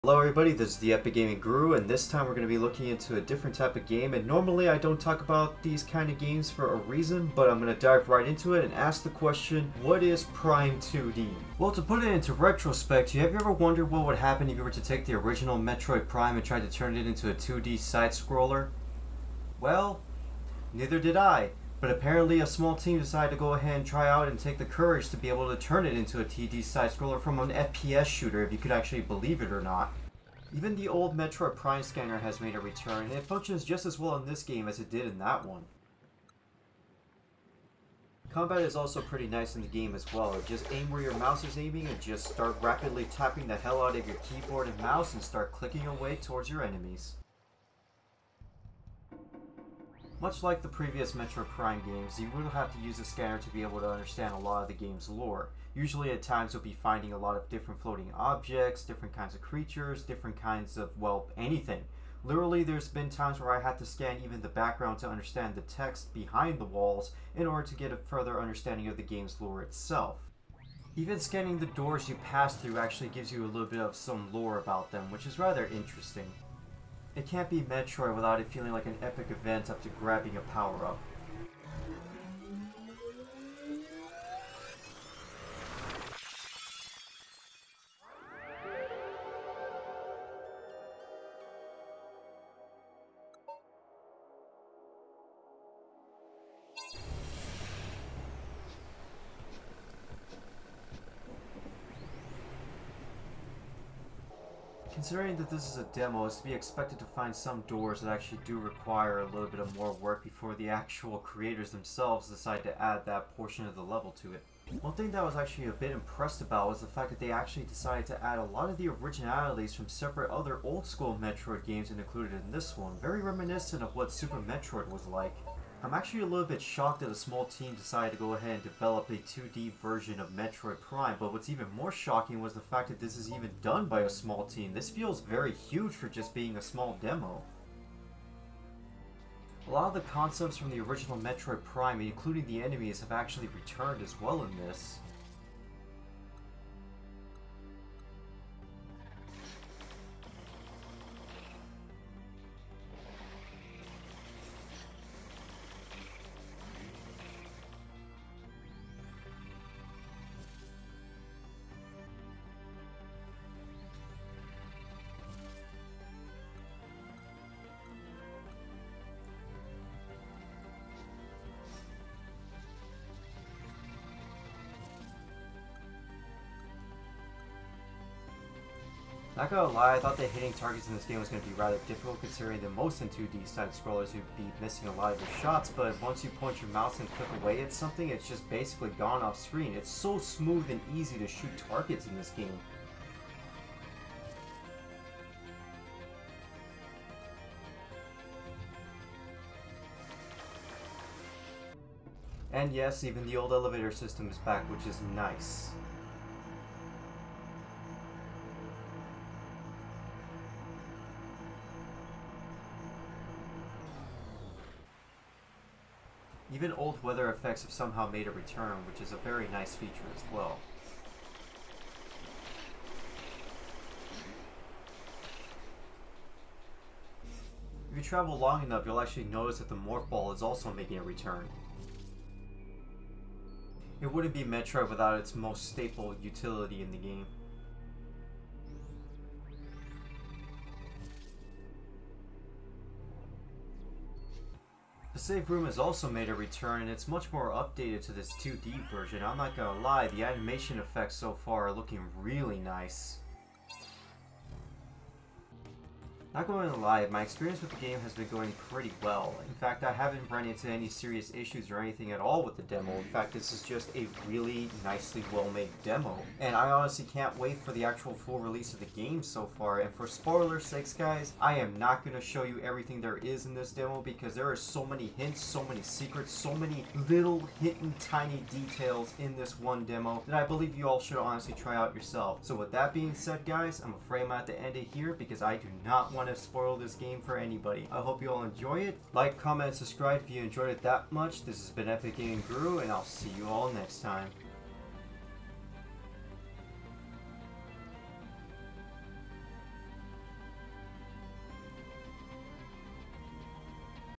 Hello everybody, this is the EpicGamingGuru, and this time we're going to be looking into a different type of game. And normally I don't talk about these kind of games for a reason, but I'm going to dive right into it and ask the question, what is Prime2D? Well, to put it into retrospect, have you ever wondered what would happen if you were to take the original Metroid Prime and try to turn it into a 2D side-scroller? Well, neither did I. But apparently a small team decided to go ahead and try out and take the courage to be able to turn it into a 2D side-scroller from an FPS shooter, if you could actually believe it or not. Even the old Metroid Prime scanner has made a return, and it functions just as well in this game as it did in that one. Combat is also pretty nice in the game as well. Just aim where your mouse is aiming and just start rapidly tapping the hell out of your keyboard and mouse and start clicking away towards your enemies. Much like the previous Metroid Prime games, you will have to use a scanner to be able to understand a lot of the game's lore. Usually at times you'll be finding a lot of different floating objects, different kinds of creatures, different kinds of, well, anything. Literally there's been times where I had to scan even the background to understand the text behind the walls in order to get a further understanding of the game's lore itself. Even scanning the doors you pass through actually gives you a little bit of some lore about them, which is rather interesting. It can't be Metroid without it feeling like an epic event up to grabbing a power-up. Considering that this is a demo, it's to be expected to find some doors that actually do require a little bit of more work before the actual creators themselves decide to add that portion of the level to it. One thing that I was actually a bit impressed about was the fact that they actually decided to add a lot of the originalities from separate other old school Metroid games and included in this one, very reminiscent of what Super Metroid was like. I'm actually a little bit shocked that a small team decided to go ahead and develop a 2D version of Metroid Prime, but what's even more shocking was the fact that this is even done by a small team. This feels very huge for just being a small demo. A lot of the concepts from the original Metroid Prime, including the enemies, have actually returned as well in this. Not gonna lie, I thought that hitting targets in this game was going to be rather difficult considering that most in 2D side-scrollers you'd be missing a lot of your shots, but once you point your mouse and click away at something, it's just basically gone off screen. It's so smooth and easy to shoot targets in this game. And yes, even the old elevator system is back, which is nice. Even old weather effects have somehow made a return, which is a very nice feature as well. If you travel long enough, you'll actually notice that the morph ball is also making a return. It wouldn't be Metroid without its most staple utility in the game. The save room has also made a return, and it's much more updated to this 2D version. I'm not gonna lie, the animation effects so far are looking really nice. Not going to lie, my experience with the game has been going pretty well. In fact, I haven't run into any serious issues or anything at all with the demo. In fact, this is just a really nicely well-made demo. And I honestly can't wait for the actual full release of the game so far. And for spoiler's sakes, guys, I am not going to show you everything there is in this demo because there are so many hints, so many secrets, so many little hidden tiny details in this one demo that I believe you all should honestly try out yourself. So with that being said, guys, I'm afraid I'm going to have to end it here because I do not want to spoil this game for anybody. I hope you all enjoy it. Like, comment, and subscribe if you enjoyed it that much. This has been EpicGamingGuru, and I'll see you all next time.